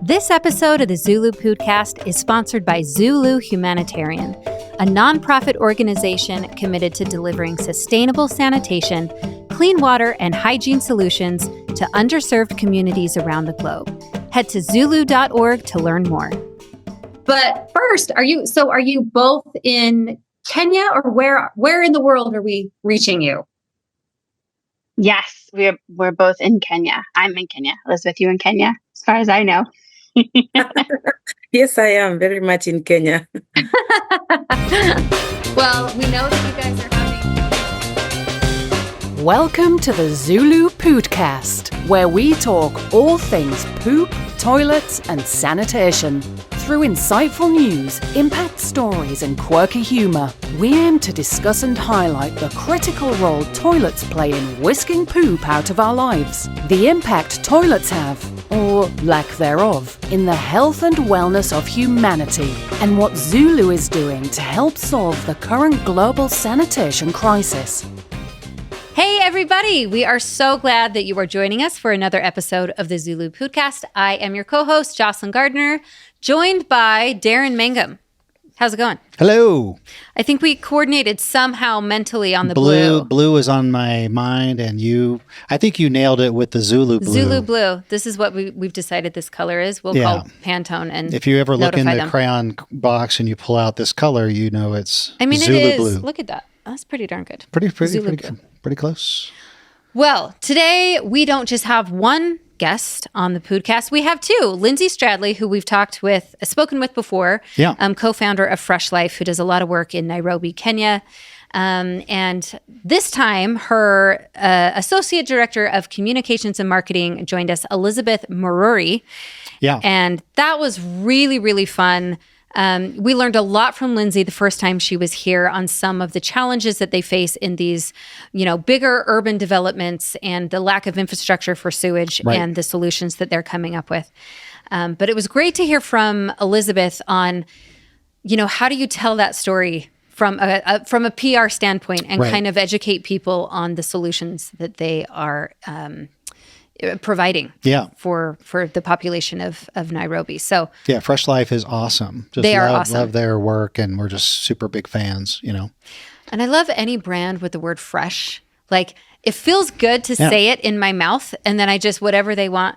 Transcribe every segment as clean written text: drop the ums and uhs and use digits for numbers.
This episode of the ZuLoo Poodcast is sponsored by ZuLoo Humanitarian, a nonprofit organization committed to delivering sustainable sanitation, clean water, and hygiene solutions to underserved communities around the globe. Head to zuloo.org to learn more. But first, are you both in Kenya, or where in the world are we reaching you? Yes, we're both in Kenya. I'm in Kenya. Elizabeth, you in Kenya, as far as I know. Yes, I am very much in Kenya. Well, we know that you guys are having... Welcome to the ZuLoo Poodcast, where we talk all things poop, toilets, and sanitation. Through insightful news, impact stories, and quirky humour, we aim to discuss and highlight the critical role toilets play in whisking poop out of our lives, the impact toilets have, or lack thereof, in the health and wellness of humanity, and what ZuLoo is doing to help solve the current global sanitation crisis. Hey everybody, we are so glad that you are joining us for another episode of the ZuLoo Poodcast. I am your co-host, Jocelyn Gardner, joined by Darin Mangum. How's it going? Hello. I think we coordinated somehow mentally on the blue. Blue is on my mind, and I think you nailed it with the ZuLoo blue. ZuLoo blue. This is what we've decided this color is. We'll call Pantone and if you ever look in the them. crayon box and you pull out this color, you know it's ZuLoo it is. blue. Look at that. That's pretty darn good. Pretty good. Pretty close. Well, today we don't just have one guest on the podcast. We have two. Lindsay Stradley, who we've spoken with before, co-founder of Fresh Life, who does a lot of work in Nairobi, Kenya. And this time, her associate director of communications and marketing joined us, Elizabeth Mururi. Yeah. And that was really, really fun. We learned a lot from Lindsay the first time she was here on some of the challenges that they face in these, bigger urban developments and the lack of infrastructure for sewage and the solutions that they're coming up with. But it was great to hear from Elizabeth on, how do you tell that story from a PR standpoint and kind of educate people on the solutions that they are providing for the population of Nairobi. So Fresh Life is awesome. They are awesome. Love their work, and we're just super big fans, And I love any brand with the word fresh. Like, it feels good to say it in my mouth, and then I just, whatever they want,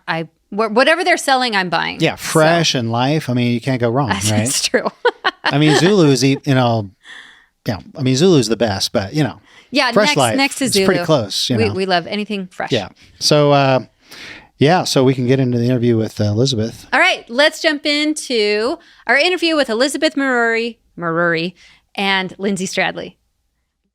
whatever they're selling, I'm buying. Yeah, fresh and life. I mean, you can't go wrong, right? That's true. I mean, ZuLoo's, ZuLoo's the best, but Fresh Life, next to ZuLoo. It's pretty close. We love anything fresh. Yeah. So, so we can get into the interview with Elizabeth. All right, let's jump into our interview with Elizabeth Mururi and Lindsay Stradley.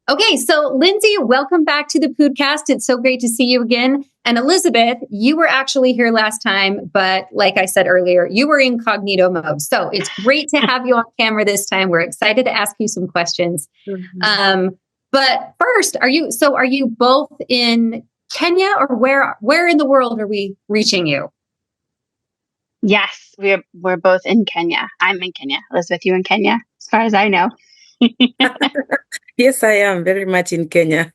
Okay, so Lindsay, welcome back to the Poodcast. It's so great to see you again. And Elizabeth, you were actually here last time, but like I said earlier, you were incognito mode. So it's great to have you on camera this time. We're excited to ask you some questions. Mm-hmm. But first, are you both in Kenya, or where in the world are we reaching you? Yes, we're both in Kenya. I'm in Kenya. Elizabeth, you in Kenya, as far as I know. Yes, I am very much in Kenya.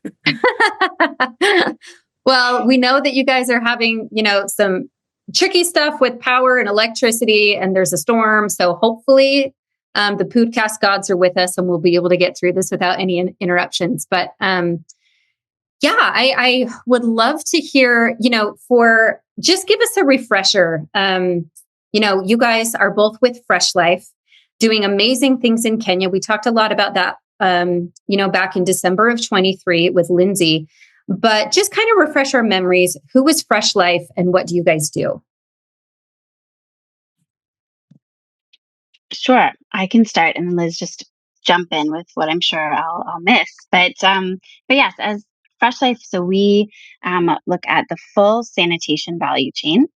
Well, we know that you guys are having, some tricky stuff with power and electricity, and there's a storm. So hopefully the Poodcast gods are with us and we'll be able to get through this without any interruptions. But I would love to hear, just give us a refresher. You guys are both with Fresh Life, doing amazing things in Kenya. We talked a lot about that, back in December of 23 with Lindsay, but just kind of refresh our memories. Who is Fresh Life and what do you guys do? Sure, I can start, and Liz just jump in with what I'm sure I'll miss. But yes, as Fresh Life, so we look at the full sanitation value chain,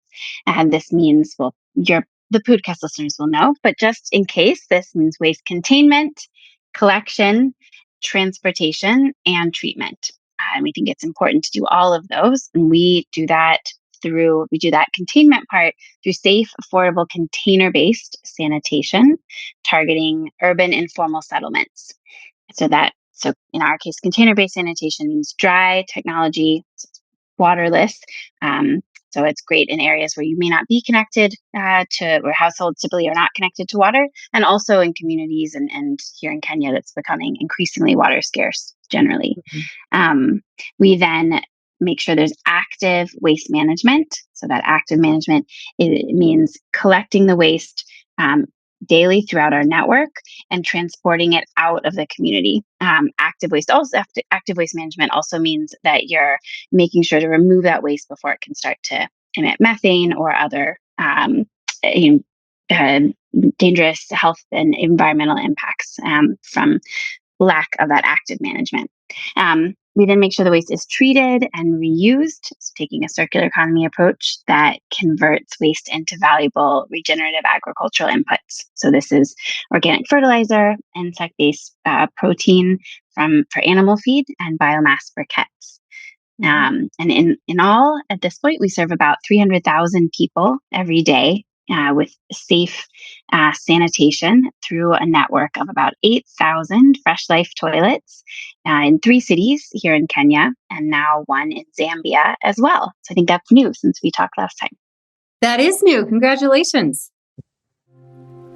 and this means, the Poodcast listeners will know, but just in case, this means waste containment, collection, transportation, and treatment. And we think it's important to do all of those, and we do that containment part through safe, affordable, container-based sanitation, targeting urban informal settlements. So in our case, container-based sanitation means dry technology, waterless, So it's great in areas where you may not be connected where households typically are not connected to water, and also in communities and here in Kenya that's becoming increasingly water scarce generally. We then make sure there's active waste management. So that active management, it means collecting the waste daily throughout our network and transporting it out of the community. Active waste management also means that you're making sure to remove that waste before it can start to emit methane or other dangerous health and environmental impacts from lack of that active management. We then make sure the waste is treated and reused, so taking a circular economy approach that converts waste into valuable regenerative agricultural inputs. So this is organic fertilizer, insect-based protein for animal feed, and biomass briquettes. And in all, at this point, we serve about 300,000 people every day with safe sanitation through a network of about 8,000 Fresh Life toilets in 3 cities here in Kenya, and now 1 in Zambia as well. So I think that's new since we talked last time. That is new. Congratulations.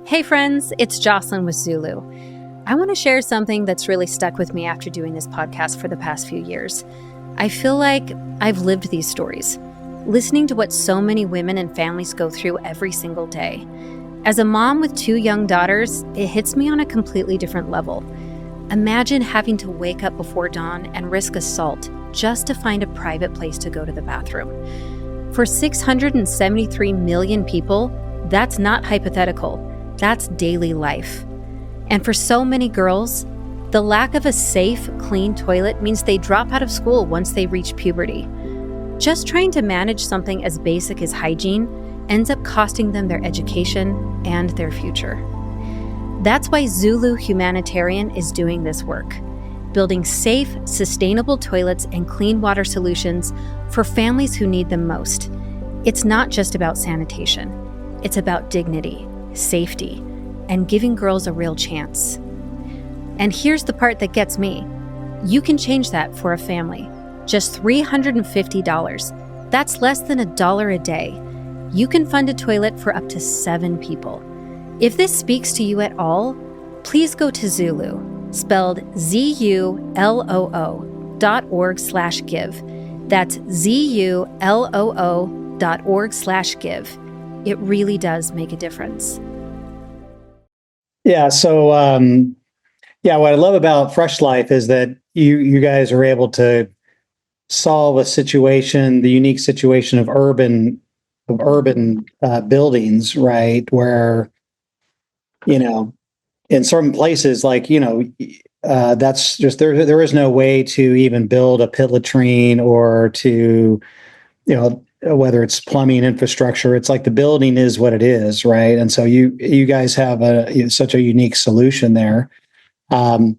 Hey friends, it's Jocelyn with ZuLoo. I want to share something that's really stuck with me after doing this podcast for the past few years. I feel like I've lived these stories, listening to what so many women and families go through every single day. As a mom with 2 young daughters, it hits me on a completely different level. Imagine having to wake up before dawn and risk assault just to find a private place to go to the bathroom. For 673 million people, that's not hypothetical. That's daily life. And for so many girls, the lack of a safe, clean toilet means they drop out of school once they reach puberty. Just trying to manage something as basic as hygiene ends up costing them their education and their future. That's why ZuLoo Humanitarian is doing this work, building safe, sustainable toilets and clean water solutions for families who need them most. It's not just about sanitation. It's about dignity, safety, and giving girls a real chance. And here's the part that gets me. You can change that for a family. Just $350. That's less than $1 a day. You can fund a toilet for up to 7 people. If this speaks to you at all, please go to ZuLoo, spelled ZuLoo.org/give. That's ZuLoo.org/give. It really does make a difference. Yeah. So, what I love about Fresh Life is that you guys are able to solve a situation, the unique situation of urban buildings, right? Where, in certain places, that's just there is no way to even build a pit latrine or to, whether it's plumbing infrastructure. It's like the building is what it is, right? And so you guys have such a unique solution there. And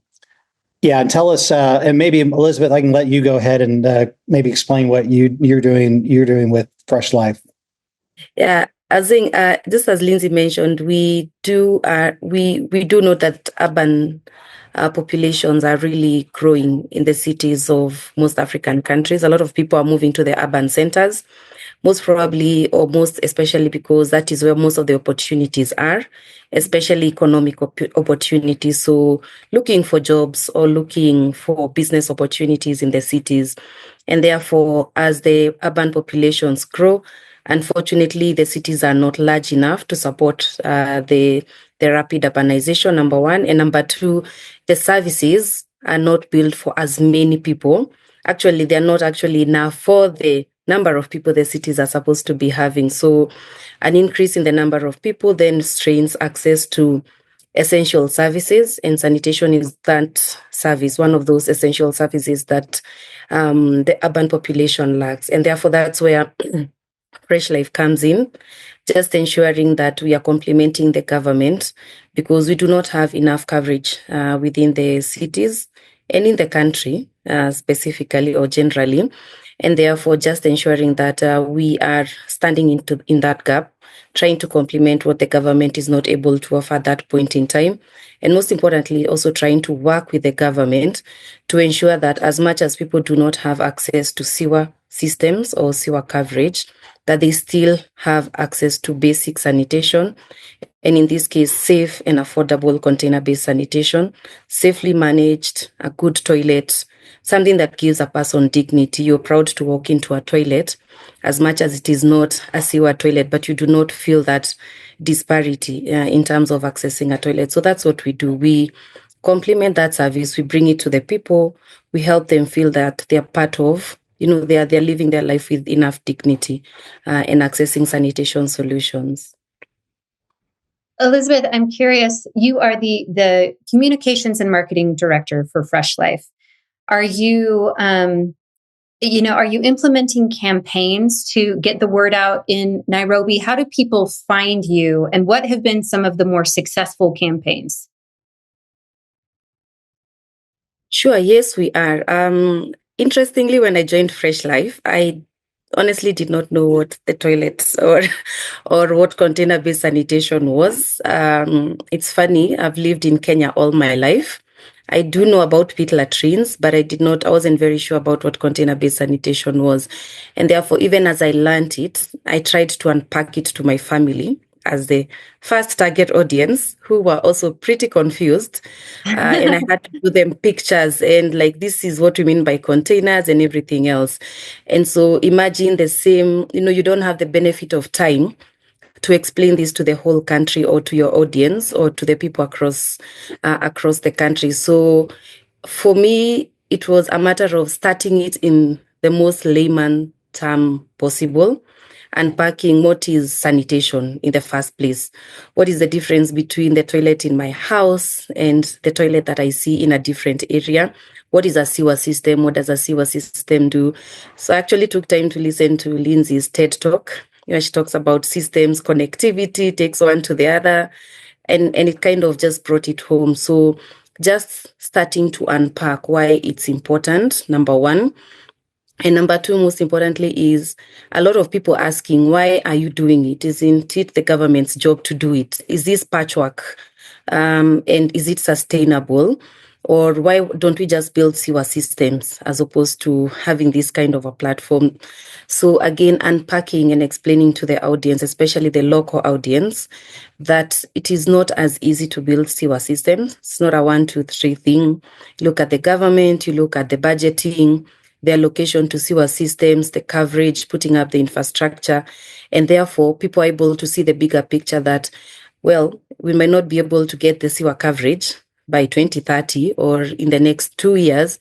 tell us, and maybe Elizabeth, I can let you go ahead and maybe explain what you're doing with Fresh Life. Yeah, I think just as Lindsay mentioned, we do know that urban populations are really growing in the cities of most African countries. A lot of people are moving to the urban centers, most probably or most especially because that is where most of the opportunities are, especially economic opportunities. So looking for jobs or looking for business opportunities in the cities. And therefore, as the urban populations grow, unfortunately, the cities are not large enough to support the rapid urbanization, number one. And number two, the services are not built for as many people. Actually, they're not actually enough for the number of people the cities are supposed to be having. So an increase in the number of people then strains access to essential services, and sanitation is that service, one of those essential services that the urban population lacks. And therefore, that's where Fresh Life comes in, just ensuring that we are complementing the government because we do not have enough coverage within the cities and in the country specifically or generally. And therefore, just ensuring that we are standing in that gap, trying to complement what the government is not able to offer at that point in time. And most importantly, also trying to work with the government to ensure that as much as people do not have access to sewer systems or sewer coverage, that they still have access to basic sanitation. And in this case, safe and affordable container-based sanitation, safely managed, a good toilet, something that gives a person dignity. You're proud to walk into a toilet, as much as it is not a sewer toilet, but you do not feel that disparity in terms of accessing a toilet. So that's what we do. We complement that service. We bring it to the people. We help them feel that they're part of, they're living their life with enough dignity and accessing sanitation solutions. Elizabeth, I'm curious, you are the communications and marketing director for Fresh Life. Are you, are you implementing campaigns to get the word out in Nairobi? How do people find you, and what have been some of the more successful campaigns? Sure, yes, we are. Interestingly, when I joined Fresh Life, I honestly did not know what the toilets or what container-based sanitation was. It's funny, I've lived in Kenya all my life. I do know about pit latrines, but I wasn't very sure about what container-based sanitation was. And therefore, even as I learned it, I tried to unpack it to my family as the first target audience, who were also pretty confused. And I had to give them pictures and this is what we mean by containers and everything else. And so imagine the same, you don't have the benefit of time to explain this to the whole country or to your audience or to the people across the country. So for me, it was a matter of starting it in the most layman term possible, unpacking what is sanitation in the first place. What is the difference between the toilet in my house and the toilet that I see in a different area? What is a sewer system? What does a sewer system do? So I actually took time to listen to Lindsay's TED Talk. She talks about systems, connectivity, takes one to the other, and it kind of just brought it home. So just starting to unpack why it's important, number one. And number two, most importantly, is a lot of people asking, why are you doing it? Isn't it the government's job to do it? Is this patchwork? And is it sustainable? Or why don't we just build sewer systems as opposed to having this kind of a platform? So again, unpacking and explaining to the audience, especially the local audience, that it is not as easy to build sewer systems. It's not a 1, 2, 3 thing. You look at the government, you look at the budgeting, the allocation to sewer systems, the coverage, putting up the infrastructure, and therefore people are able to see the bigger picture that, well, we might not be able to get the sewer coverage by 2030 or in the next 2 years,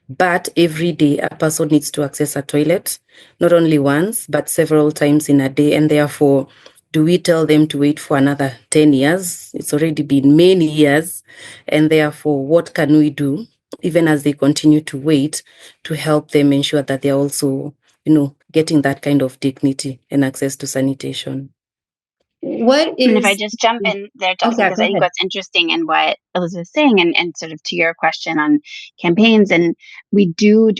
but every day a person needs to access a toilet, not only once, but several times in a day, and therefore, do we tell them to wait for another 10 years? It's already been many years, and therefore, what can we do even as they continue to wait, to help them ensure that they're also, getting that kind of dignity and access to sanitation? And if I just jump in there, Jocelyn, because I think what's interesting in what Elizabeth's saying, and sort of to your question on campaigns, and we do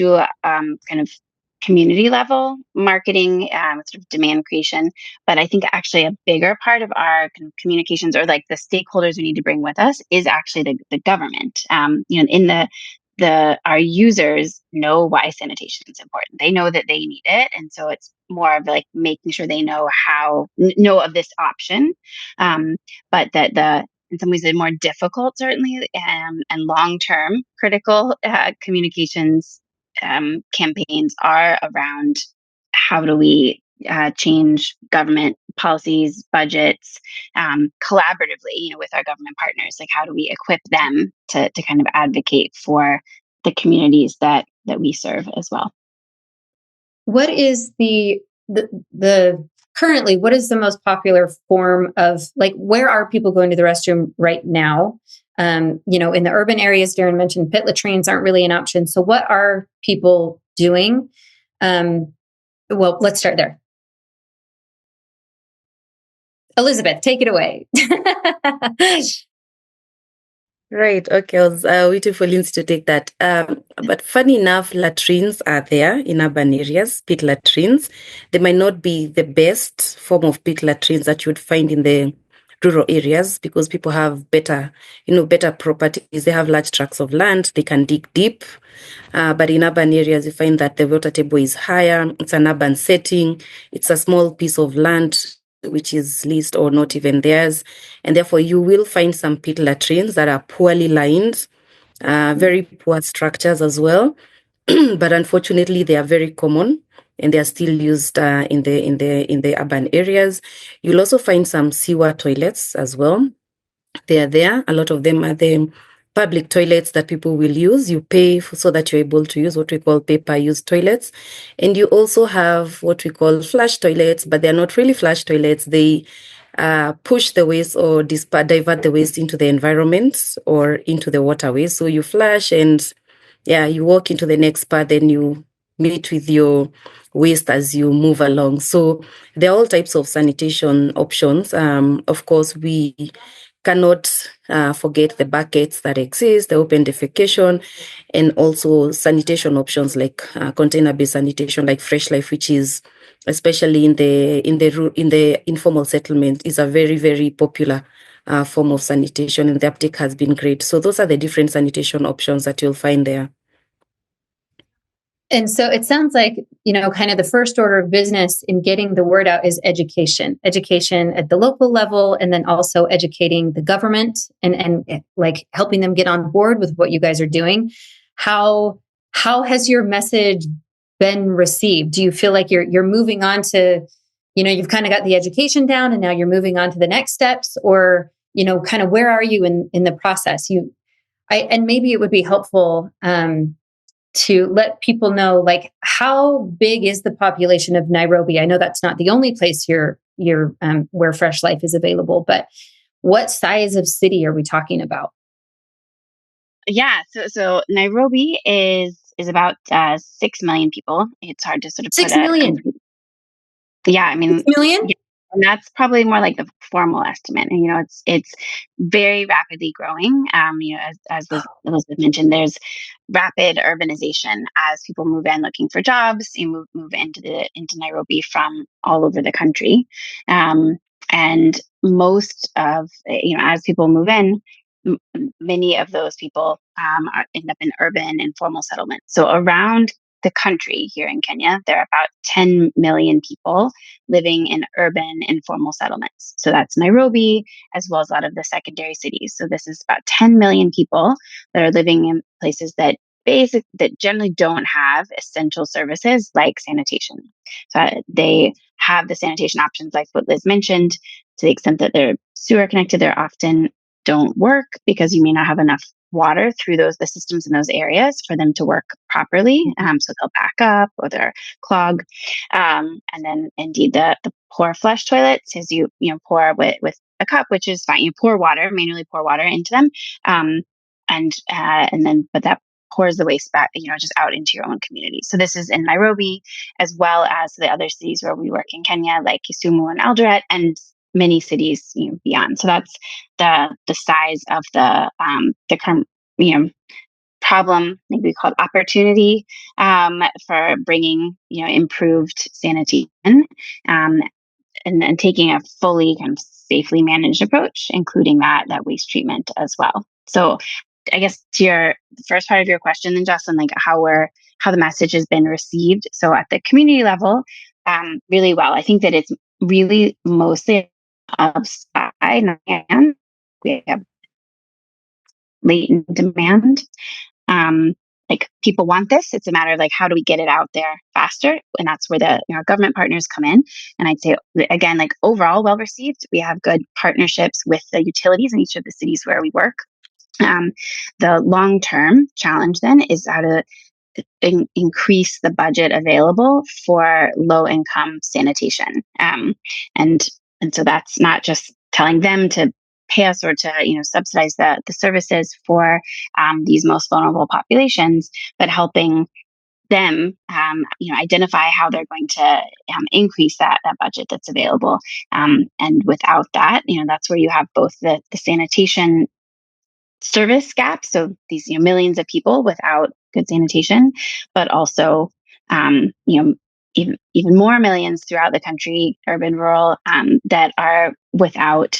kind of community level marketing, sort of demand creation. But I think actually a bigger part of our kind of communications, or the stakeholders we need to bring with us, is actually the government. In our users know why sanitation is important. They know that they need it, and so it's more of making sure they know of this option. But that in some ways the more difficult, certainly, and long term critical communications campaigns are around how do we change government policies, budgets, collaboratively, with our government partners. How do we equip them to kind of advocate for the communities that we serve as well? What is the currently, what is the most popular form of, where are people going to the restroom right now? In the urban areas, Darin mentioned pit latrines aren't really an option. So what are people doing? Well, let's start there. Elizabeth, take it away. Right. Okay. I was waiting for Lindsay to take that. But funny enough, latrines are there in urban areas, pit latrines. They might not be the best form of pit latrines that you would find in the rural areas because people have better properties. They have large tracts of land. They can dig deep. But in urban areas, you find that the water table is higher. It's an urban setting. It's a small piece of land which is leased or not even theirs. And therefore, you will find some pit latrines that are poorly lined, very poor structures as well. But unfortunately, they are very common and they are still used in the urban areas. You'll also find some sewer toilets as well. They are there. A lot of them are the public toilets that people will use. You pay so that you're able to use what we call pay-per-use toilets. And you also have what we call flush toilets, but they're not really flush toilets. They push the waste or divert the waste into the environment or into the waterways. So you flush and you walk into the next part, then you meet with your waste as you move along. So there are all types of sanitation options. Of course, we cannot forget the buckets that exist, the open defecation, and also sanitation options like container-based sanitation, like Fresh Life, which is especially in the informal settlement, is a very, very popular form of sanitation, and the uptake has been great. So those are the different sanitation options that you'll find there. And so it sounds like, kind of the first order of business in getting the word out is education at the local level, and then also educating the government and like helping them get on board with what you guys are doing. How has your message been received? Do you feel like you're moving on to, you've kind of got the education down and now you're moving on to the next steps, or, kind of where are you in the process? And maybe it would be helpful, to let people know, like, how big is the population of Nairobi? I know that's not the only place you're where Fresh Life is available, but what size of city are we talking about? Yeah, so Nairobi is about 6 million people. It's hard to sort of 6 million. Yeah, I mean, 6 million? yeah, and that's probably more like the formal estimate. And it's very rapidly growing. As Elizabeth mentioned, there's rapid urbanization as people move in looking for jobs. You move into Nairobi from all over the country, and most of as people move in, many of those people end up in urban informal settlements. So around the country here in Kenya, there are about 10 million people living in urban informal settlements. So that's Nairobi, as well as a lot of the secondary cities. So this is about 10 million people that are living in places that generally don't have essential services like sanitation. So they have the sanitation options like what Liz mentioned. To the extent that they're sewer connected, they're often don't work because you may not have enough water through the systems in those areas for them to work properly. So they'll pack up or they're clog. And then indeed the pour flush toilets is you pour with a cup, which is fine. You manually pour water into them. And then that pours the waste back, just out into your own community. So this is in Nairobi, as well as the other cities where we work in Kenya, like Kisumu and Eldoret, and many cities beyond. So that's the size of the current problem, maybe called opportunity, for bringing improved sanitation, and taking a fully kind of safely managed approach, including that waste treatment as well. So I guess to your first part of your question, then Jocelyn, like how the message has been received. So at the community level, really well. I think that it's really mostly of supply and demand. We have latent demand. Like people want this. It's a matter of like, how do we get it out there faster? And that's where the government partners come in. And I'd say again, like overall well received. We have good partnerships with the utilities in each of the cities where we work. The long-term challenge then is how to increase the budget available for low-income sanitation. And so that's not just telling them to pay us or to subsidize the services for these most vulnerable populations, but helping them identify how they're going to increase that budget that's available. And without that, that's where you have both the sanitation service gap. So these millions of people without good sanitation, but also even more millions throughout the country, urban, rural, that are without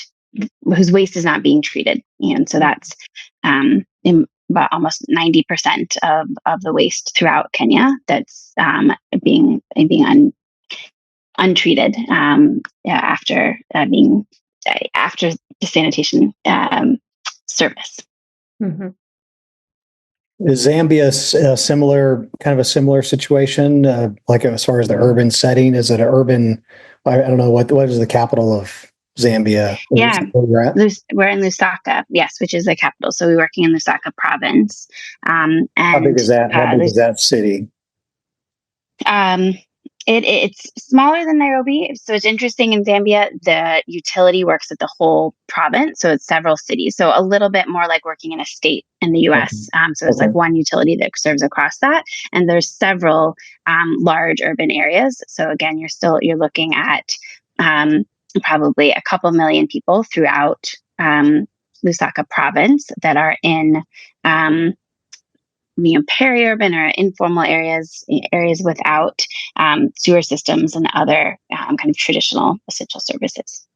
whose waste is not being treated. And so that's in about almost 90% of the waste throughout Kenya that's being untreated after after the sanitation service. Mm-hmm. Is Zambia a similar situation? Like as far as the urban setting, is it an urban? I don't know what is the capital of Zambia? Yeah, where we're in Lusaka, yes, which is the capital. So we're working in Lusaka province. And how big is that? How big is that city? It's smaller than Nairobi. So it's interesting in Zambia, the utility works at the whole province. So it's several cities. So a little bit more like working in a state in the US. So it's like one utility that serves across that. And there's several large urban areas. So again, you're looking at probably a couple million people throughout Lusaka province that are in peri-urban or informal areas without sewer systems and other kind of traditional essential services.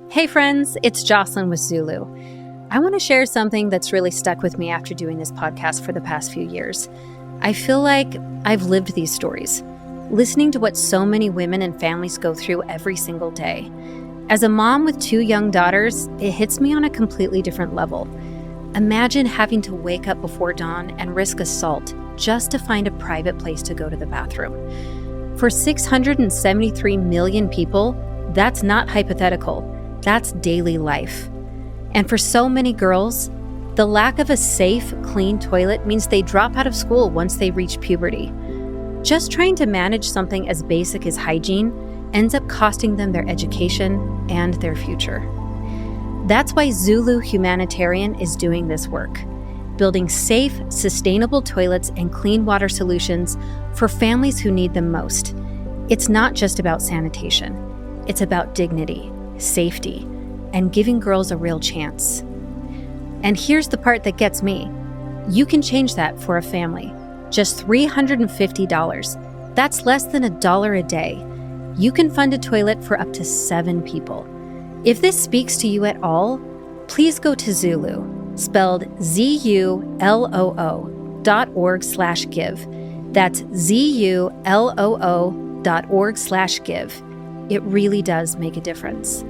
Hey friends, it's Jocelyn with ZuLoo. I want to share something that's really stuck with me after doing this podcast for the past few years. I feel like I've lived these stories, listening to what so many women and families go through every single day. As a mom with 2 young daughters, it hits me on a completely different level. Imagine having to wake up before dawn and risk assault just to find a private place to go to the bathroom. For 673 million people, that's not hypothetical. That's daily life. And for so many girls, the lack of a safe, clean toilet means they drop out of school once they reach puberty. Just trying to manage something as basic as hygiene ends up costing them their education and their future. That's why ZuLoo Humanitarian is doing this work, building safe, sustainable toilets and clean water solutions for families who need them most. It's not just about sanitation. It's about dignity, safety, and giving girls a real chance. And here's the part that gets me. You can change that for a family. Just $350. That's less than $1 a day. You can fund a toilet for up to 7 people. If this speaks to you at all, please go to ZuLoo, spelled ZuLoo.org/give. That's ZuLoo.org/give. It really does make a difference.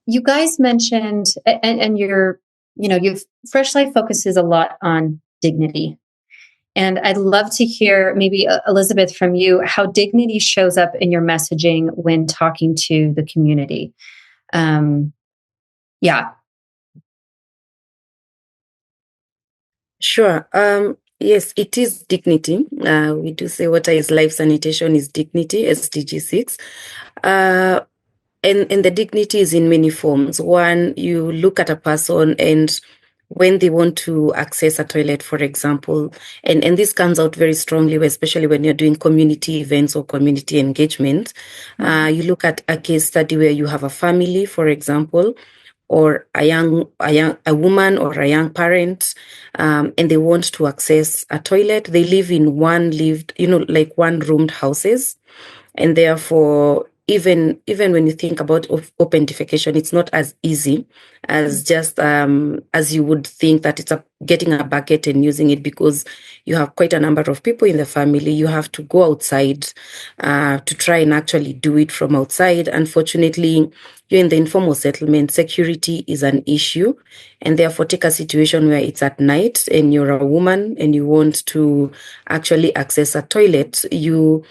You guys mentioned, and you've Fresh Life focuses a lot on dignity. And I'd love to hear, maybe Elizabeth, from you, how dignity shows up in your messaging when talking to the community. Sure. Yes, it is dignity. We do say water is life, sanitation is dignity, SDG 6. And the dignity is in many forms. One, you look at a person and when they want to access a toilet, for example, and this comes out very strongly, especially when you're doing community events or community engagement. You look at a case study where you have a family, for example, or a woman or a young parent, and they want to access a toilet. They live in one-roomed houses, and therefore, even when you think about open defecation, it's not as easy as just as you would think that it's getting a bucket and using it, because you have quite a number of people in the family. You have to go outside to try and actually do it from outside. Unfortunately, you're in the informal settlement, security is an issue, and therefore take a situation where it's at night and you're a woman and you want to actually access a toilet. You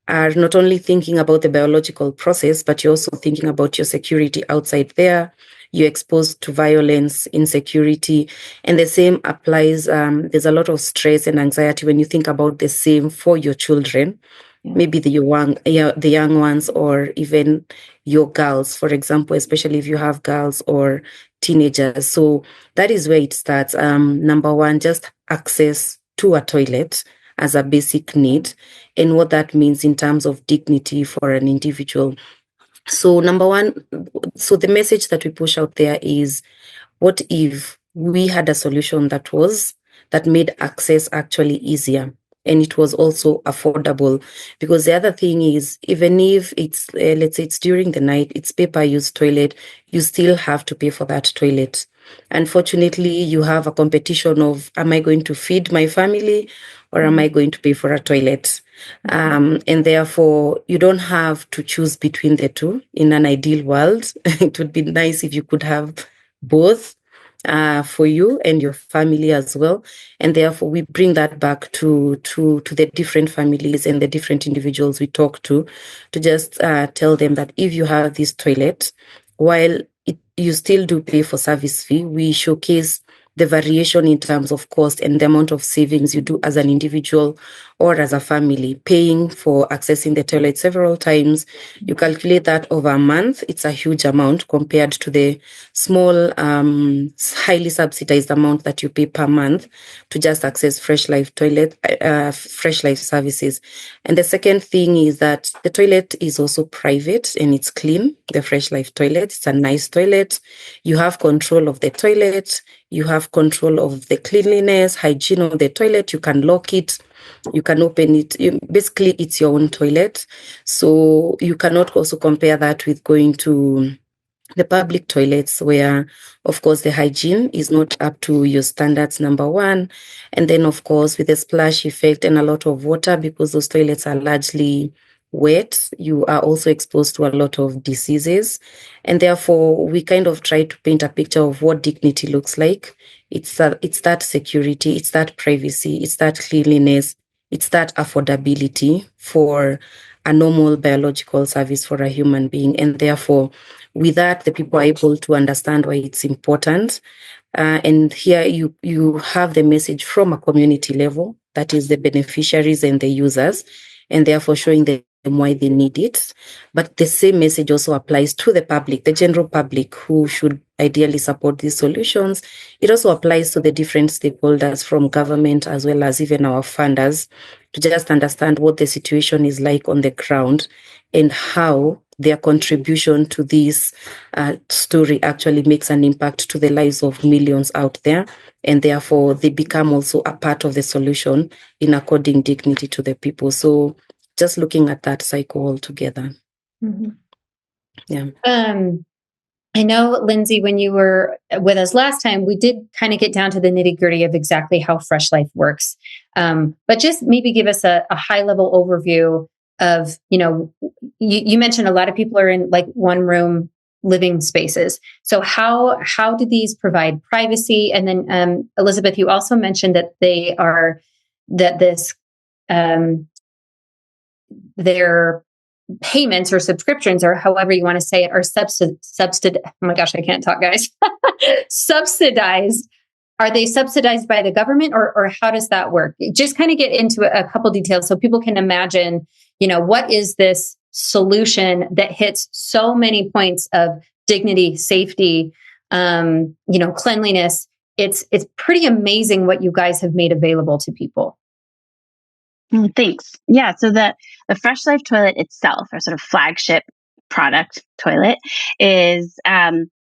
are not only thinking about the biological process, but you're also thinking about your security outside there. You're exposed to violence, insecurity, and the same applies. There's a lot of stress and anxiety when you think about the same for your children, maybe the young ones, or even your girls, for example, especially if you have girls or teenagers. So that is where it starts. Number one, just access to a toilet as a basic need, and what that means in terms of dignity for an individual. So number one, so the message that we push out there is, what if we had a solution that made access actually easier? and it was also affordable. Because the other thing is, even if it's, let's say it's during the night, it's pay-per-use toilet, you still have to pay for that toilet. Unfortunately, you have a competition of, am I going to feed my family or am I going to pay for a toilet? And therefore, you don't have to choose between the two. In an ideal world, it would be nice if you could have both for you and your family as well. And therefore, we bring that back to the different families and the different individuals we talk to just tell them that if you have this toilet, while you still do pay for service fee, we showcase the variation in terms of cost and the amount of savings you do as an individual or as a family, paying for accessing the toilet several times. You calculate that over a month, it's a huge amount compared to the small, highly subsidized amount that you pay per month to just access Fresh Life Fresh Life services. And the second thing is that the toilet is also private and it's clean. The Fresh Life toilet, it's a nice toilet. You have control of the toilet. You have control of the cleanliness, hygiene of the toilet. You can lock it. You can open it. Basically, it's your own toilet. So you cannot also compare that with going to the public toilets where, of course, the hygiene is not up to your standards, number one. And then, of course, with the splash effect and a lot of water, because those toilets are largely wet, you are also exposed to a lot of diseases. And therefore, we kind of try to paint a picture of what dignity looks like. It's that security, it's that privacy, it's that cleanliness, it's that affordability for a normal biological service for a human being. And therefore, with that, the people are able to understand why it's important. And here you have the message from a community level, that is the beneficiaries and the users, and therefore showing them why they need it. But the same message also applies to the public, the general public, who should ideally support these solutions. It also applies to the different stakeholders from government as well as even our funders, to just understand what the situation is like on the ground and how their contribution to this story actually makes an impact to the lives of millions out there. And therefore, they become also a part of the solution in according dignity to the people. So just looking at that cycle altogether. Mm-hmm. Yeah. I know, Lindsay, when you were with us last time, we did kind of get down to the nitty gritty of exactly how Fresh Life works. But just maybe give us a high level overview of, you mentioned a lot of people are in like one room living spaces. So how do these provide privacy? And then Elizabeth, you also mentioned that their payments or subscriptions, or however you want to say it, are subsidized. Oh my gosh, I can't talk, guys. Subsidized. Are they subsidized by the government, or how does that work? Just kind of get into a couple details so people can imagine, what is this solution that hits so many points of dignity, safety, cleanliness. It's pretty amazing what you guys have made available to people. Thanks. Yeah. So the Fresh Life toilet itself, our sort of flagship product toilet, is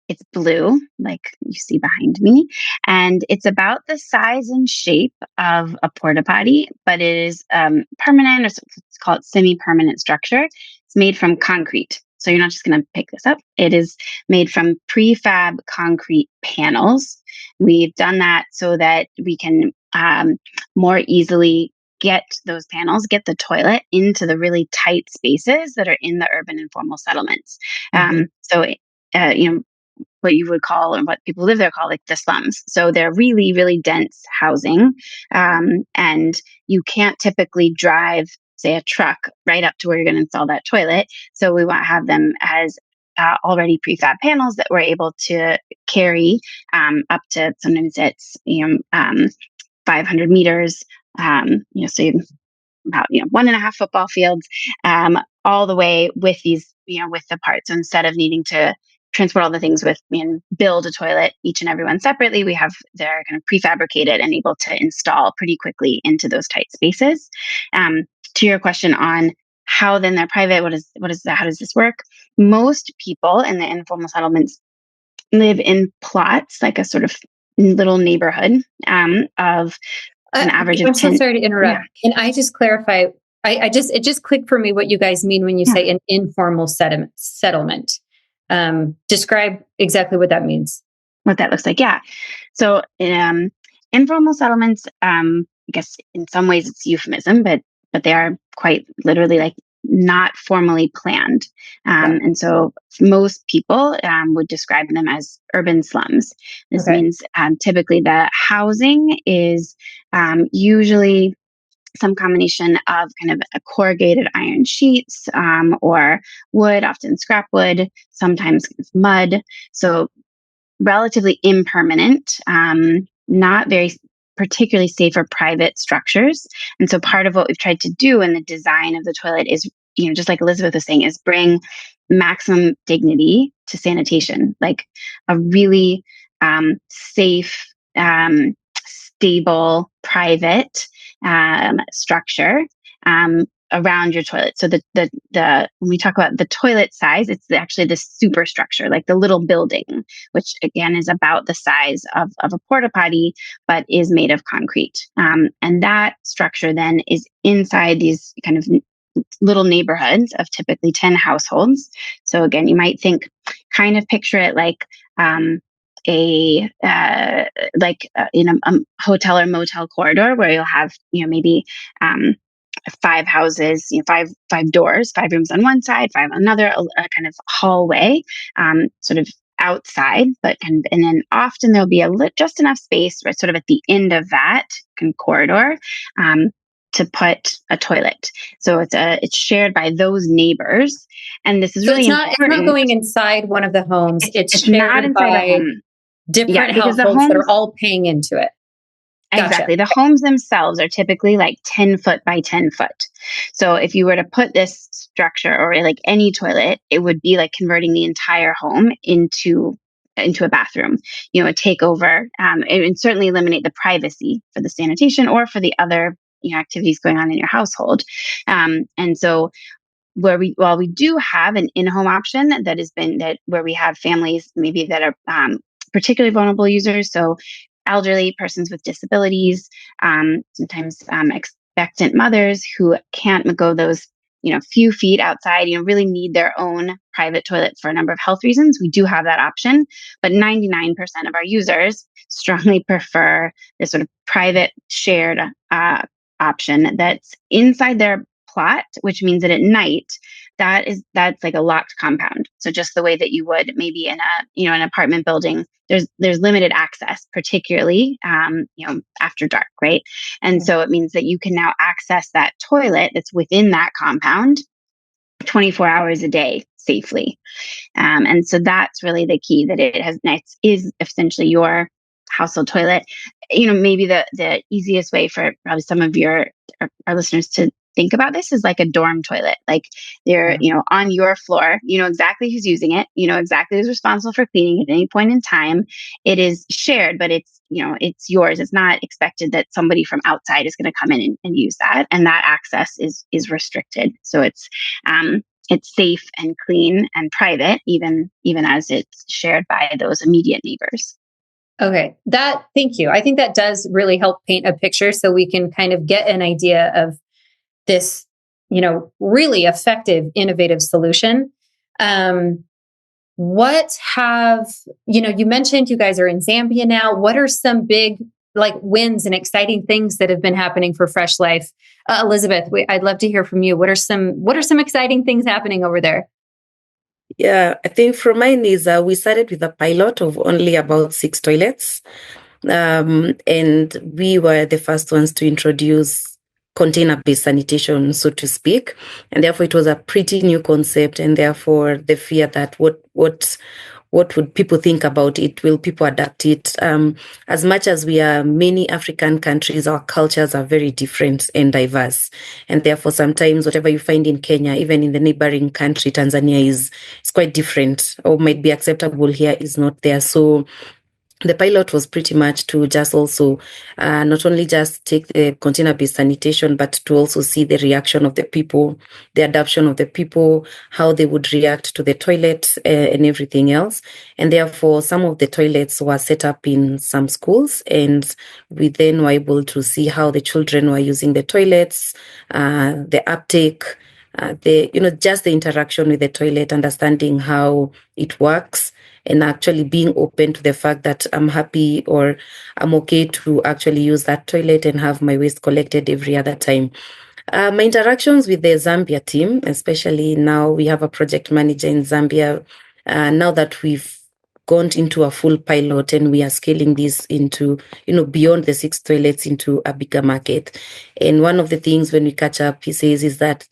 it's blue, like you see behind me, and it's about the size and shape of a porta potty, but it is permanent, or let's call it semi-permanent structure. It's made from concrete. So you're not just going to pick this up. It is made from prefab concrete panels. We've done that so that we can more easily get those panels, get the toilet into the really tight spaces that are in the urban informal settlements. So, what you would call, and what people live there call, like the slums. So they're really, really dense housing. And you can't typically drive, say, a truck right up to where you're going to install that toilet. So we want to have them as already prefab panels that we're able to carry up to, sometimes it's 500 meters. So about 1.5 football fields, all the way with these, with the parts. So instead of needing to transport all the things with and build a toilet each and every one separately, they're kind of prefabricated and able to install pretty quickly into those tight spaces. To your question on how then they're private, how does this work? Most people in the informal settlements live in plots, like a sort of little neighborhood of an average of I'm 10. so sorry to interrupt. Can I just clarify? It just clicked for me what you guys mean when you say an informal settlement. Describe exactly what that means. What that looks like. Yeah. So informal settlements, I guess in some ways it's euphemism, but they are quite literally like not formally planned. And so most people would describe them as urban slums. This means typically the housing is usually some combination of kind of a corrugated iron sheets or wood, often scrap wood, sometimes mud. So relatively impermanent, not very particularly safe or private structures. And so part of what we've tried to do in the design of the toilet is, just like Elizabeth was saying, is bring maximum dignity to sanitation, like a really safe, stable, private structure around your toilet. So the when we talk about the toilet size, it's actually the superstructure, like the little building, which again is about the size of a porta potty, but is made of concrete. And that structure then is inside these kind of little neighborhoods of typically 10 households. So again, you might kind of picture it like in a hotel or motel corridor where you'll have maybe 5 houses, 5 doors, 5 rooms on one side, 5 on another, a kind of hallway, sort of outside, and then often there'll be just enough space, right, sort of at the end of that corridor, to put a toilet. So it's shared by those neighbors, and this is really important. It's not going inside one of the homes. It's shared not inside by the home. Different households that are all paying into it. Gotcha. Exactly. The homes themselves are typically like 10 foot by 10 foot. So if you were to put this structure or like any toilet, it would be like converting the entire home into a bathroom, a takeover, and certainly eliminate the privacy for the sanitation or for the other activities going on in your household. And so while we do have an in-home option where we have families maybe that are particularly vulnerable users, so elderly, persons with disabilities, sometimes expectant mothers who can't go those few feet outside, really need their own private toilet for a number of health reasons. We do have that option, but 99% of our users strongly prefer this sort of private shared option that's inside their plot, which means that at night that's like a locked compound. So just the way that you would maybe in an apartment building, there's limited access, particularly after dark, right? And so it means that you can now access that toilet that's within that compound 24 hours a day safely. And so that's really the key, that it is essentially your household toilet. Maybe the easiest way for probably some of our listeners to think about this is like a dorm toilet. Like they're, on your floor, exactly who's using it, exactly who's responsible for cleaning at any point in time. It is shared, but it's yours. It's not expected that somebody from outside is going to come in and use that. And that access is restricted. So it's safe and clean and private, even as it's shared by those immediate neighbors. Okay. Thank you. I think that does really help paint a picture so we can kind of get an idea of this, really effective, innovative solution. You mentioned you guys are in Zambia now. What are some big wins and exciting things that have been happening for Fresh Life? Elizabeth, I'd love to hear from you. What are some exciting things happening over there? Yeah, I think from mine is we started with a pilot of only about 6 toilets. And we were the first ones to introduce container-based sanitation, so to speak. And therefore it was a pretty new concept. And therefore the fear that what would people think about it? Will people adapt it? As much as we are many African countries, our cultures are very different and diverse. And therefore, sometimes whatever you find in Kenya, even in the neighboring country, Tanzania, is quite different, or might be acceptable here is not there. So the pilot was pretty much to just also not only just take the container-based sanitation, but to also see the reaction of the people, the adoption of the people, how they would react to the toilet and everything else. And therefore, some of the toilets were set up in some schools, and we then were able to see how the children were using the toilets, the uptake, just the interaction with the toilet, understanding how it works, and actually being open to the fact that I'm happy or I'm okay to actually use that toilet and have my waste collected every other time. My interactions with the Zambia team, especially now we have a project manager in Zambia, now that we've gone into a full pilot and we are scaling this into, beyond the 6 toilets into a bigger market. And one of the things when we catch up, he says, is that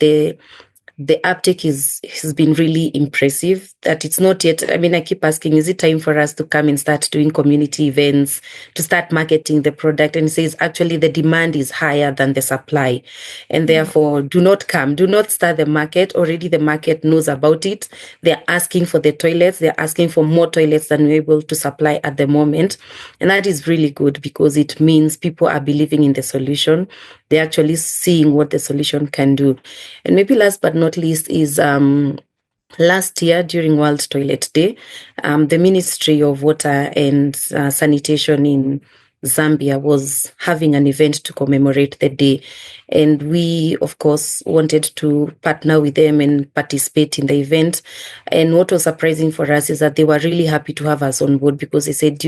the uptake has been really impressive, that it's not yet, I keep asking, is it time for us to come and start doing community events, to start marketing the product? And it says, actually, the demand is higher than the supply. And therefore, do not start the market. Already the market knows about it. They're asking for the toilets. They're asking for more toilets than we're able to supply at the moment. And that is really good because it means people are believing in the solution. They're actually seeing what the solution can do. And maybe last but not least is last year during World Toilet Day, the Ministry of Water and Sanitation in Zambia was having an event to commemorate the day. And we, of course, wanted to partner with them and participate in the event. And what was surprising for us is that they were really happy to have us on board because they said,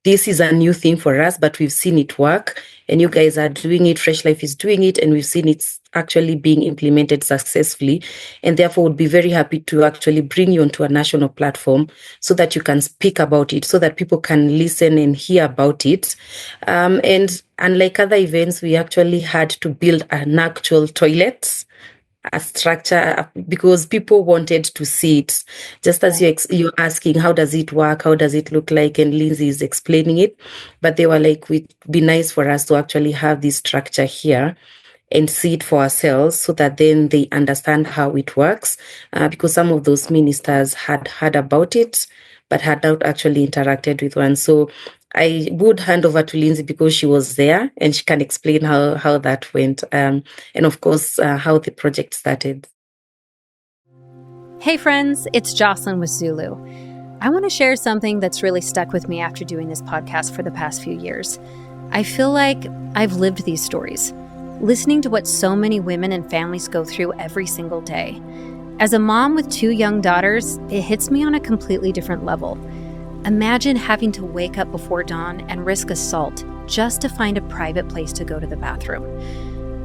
this is a new thing for us, but we've seen it work and you guys are doing it. Fresh Life is doing it and we've seen it's actually being implemented successfully. And therefore would be very happy to actually bring you onto a national platform so that you can speak about it, so that people can listen and hear about it. And unlike other events, we actually had to build an actual toilet, a structure, because people wanted to see it. Just as you're asking, how does it work? How does it look like? And Lindsay is explaining it. But they were like, it'd be nice for us to actually have this structure here and see it for ourselves so that then they understand how it works. Because some of those ministers had heard about it, but had not actually interacted with one. So I would hand over to Lindsay because she was there and she can explain how that went. And of course, how the project started. Hey friends, it's Jocelyn with ZuLoo. I want to share something that's really stuck with me after doing this podcast for the past few years. I feel like I've lived these stories, listening to what so many women and families go through every single day. As a mom with 2 young daughters, it hits me on a completely different level. Imagine having to wake up before dawn and risk assault just to find a private place to go to the bathroom.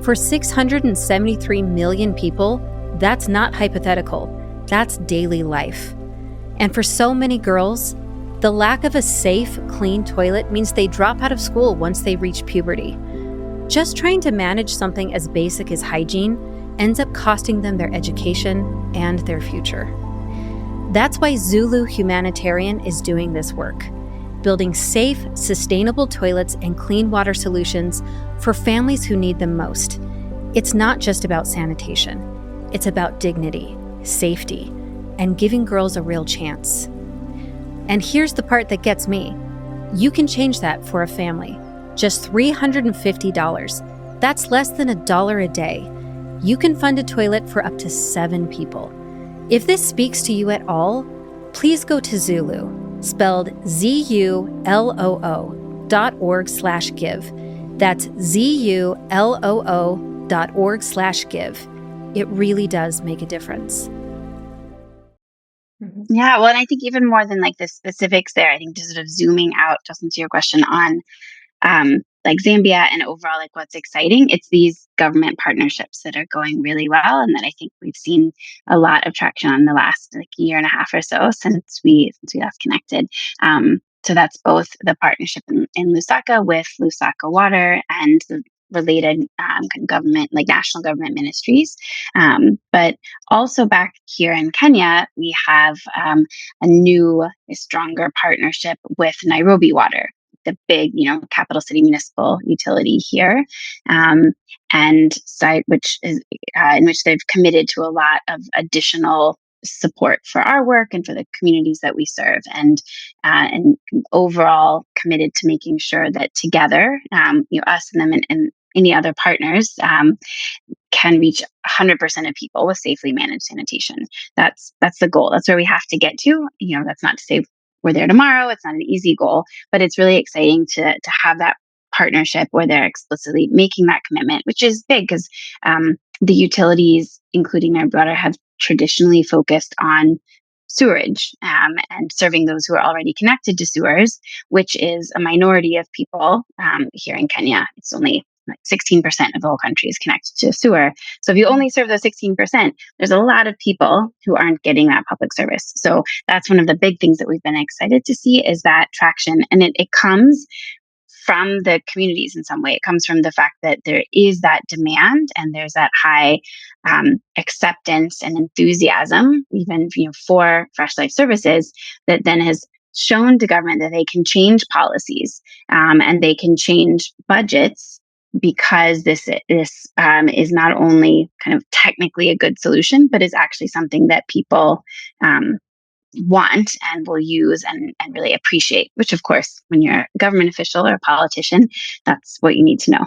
For 673 million people, that's not hypothetical. That's daily life. And for so many girls, the lack of a safe, clean toilet means they drop out of school once they reach puberty. Just trying to manage something as basic as hygiene ends up costing them their education and their future. That's why ZuLoo Humanitarian is doing this work, building safe, sustainable toilets and clean water solutions for families who need them most. It's not just about sanitation. It's about dignity, safety, and giving girls a real chance. And here's the part that gets me. You can change that for a family. Just $350. That's less than $1 a day. You can fund a toilet for up to 7 people. If this speaks to you at all, please go to ZuLoo, spelled ZuLoo.org/give. That's ZuLoo.org/give. It really does make a difference. Yeah, well, and I think even more than like the specifics there, I think just sort of zooming out, Justin, to your question on like Zambia and overall like what's exciting, it's these government partnerships that are going really well and that I think we've seen a lot of traction on the last like year and a half or so since we last connected. So that's both the partnership in Lusaka with Lusaka Water and the related kind of government, like national government ministries. But also back here in Kenya, we have a new, stronger partnership with Nairobi Water, the big, capital city municipal utility here, and site which is in which they've committed to a lot of additional support for our work and for the communities that we serve, and overall committed to making sure that together, us and them and any other partners can reach 100% of people with safely managed sanitation. That's the goal. That's where we have to get to. That's not to say we're there tomorrow. It's not an easy goal, but it's really exciting to have that partnership where they're explicitly making that commitment, which is big because the utilities, including our water, have traditionally focused on sewerage and serving those who are already connected to sewers, which is a minority of people here in Kenya. It's only like 16% of the whole country is connected to a sewer. So if you only serve those 16%, there's a lot of people who aren't getting that public service. So that's one of the big things that we've been excited to see is that traction. And it comes from the communities in some way. It comes from the fact that there is that demand and there's that high acceptance and enthusiasm, even for Fresh Life Services, that then has shown to government that they can change policies and they can change budgets, because this is not only kind of technically a good solution, but is actually something that people want and will use and really appreciate, which of course, when you're a government official or a politician, that's what you need to know.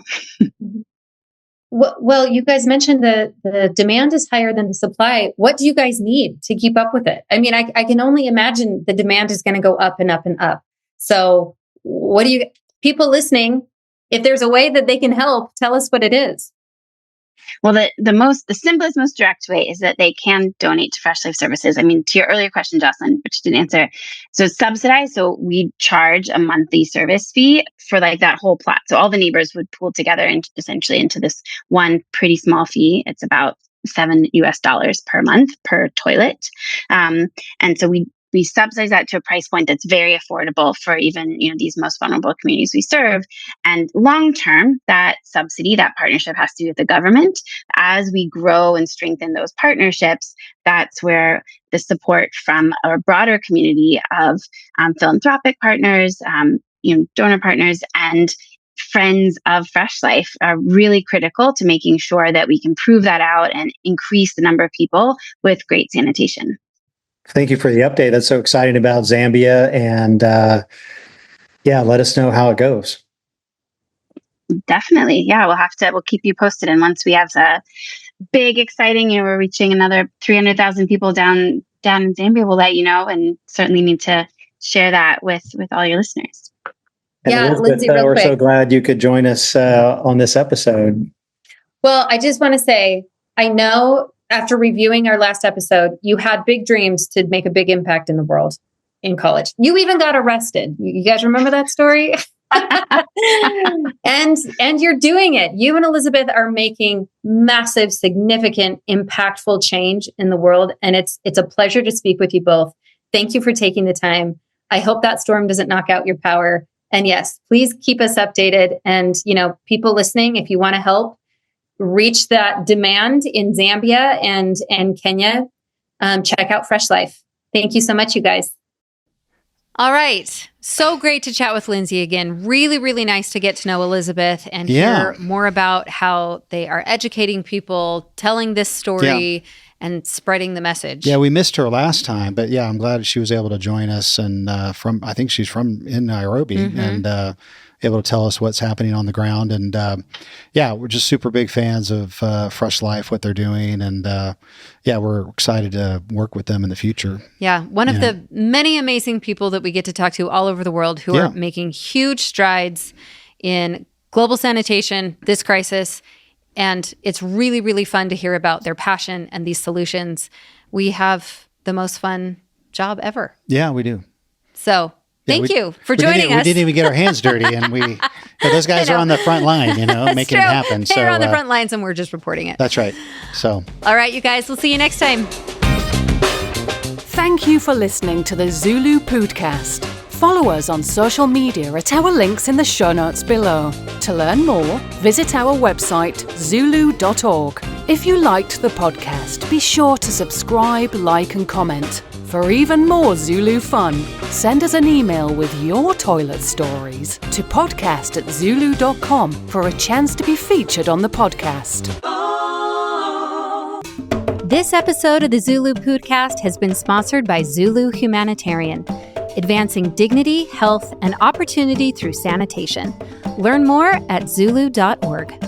Well, you guys mentioned the demand is higher than the supply. What do you guys need to keep up with it? I mean, I can only imagine the demand is going to go up and up and up. So what do you, people listening, if there's a way that they can help, tell us what it is. Well, the simplest, most direct way is that they can donate to Fresh Life Services. I mean, to your earlier question, Jocelyn, which didn't answer. So it's subsidized. So we charge a monthly service fee for like that whole plot. So all the neighbors would pool together and essentially into this one pretty small fee. It's about $7 per month per toilet. And so we subsidize that to a price point that's very affordable for even, these most vulnerable communities we serve. And long term, that subsidy, that partnership has to do with the government. As we grow and strengthen those partnerships, that's where the support from our broader community of philanthropic partners, donor partners, and friends of Fresh Life are really critical to making sure that we can prove that out and increase the number of people with great sanitation. Thank you for the update. That's so exciting about Zambia. And let us know how it goes. Definitely. Yeah, we'll keep you posted. And once we have the big, exciting, we're reaching another 300,000 people down in Zambia, we'll let you know, and certainly need to share that with all your listeners. And yeah, Elizabeth, Lindsay, real we're quick. so glad you could join us on this episode. Well, I just want to say, I know after reviewing our last episode, you had big dreams to make a big impact in the world in college. You even got arrested. You guys remember that story? and you're doing it. You and Elizabeth are making massive, significant, impactful change in the world. And it's a pleasure to speak with you both. Thank you for taking the time. I hope that storm doesn't knock out your power. And yes, please keep us updated. And, people listening, if you want to help reach that demand in Zambia and Kenya, check out Fresh Life. Thank you so much, you guys. All right. So great to chat with Lindsay again. Really, really nice to get to know Elizabeth and hear more about how they are educating people, telling this story, and spreading the message. Yeah, we missed her last time, but I'm glad she was able to join us. And I think she's in Nairobi, and able to tell us what's happening on the ground. And we're just super big fans of Fresh Life, what they're doing. And we're excited to work with them in the future. Yeah, one of the many amazing people that we get to talk to all over the world who are making huge strides in global sanitation, this crisis. And it's really, really fun to hear about their passion and these solutions. We have the most fun job ever. Yeah, we do. So thank you for joining us. We didn't even get our hands dirty, and those guys are on the front line, making it happen. They're on the front lines, and we're just reporting it. That's right. So, all right, you guys, we'll see you next time. Thank you for listening to the ZuLoo Poodcast. Follow us on social media at our links in the show notes below. To learn more, visit our website, zuloo.org. If you liked the podcast, be sure to subscribe, like, and comment. For even more ZuLoo fun, send us an email with your toilet stories to podcast@zuloo.com for a chance to be featured on the podcast. This episode of the ZuLoo Poodcast has been sponsored by ZuLoo Humanitarian, advancing dignity, health, and opportunity through sanitation. Learn more at zuloo.org.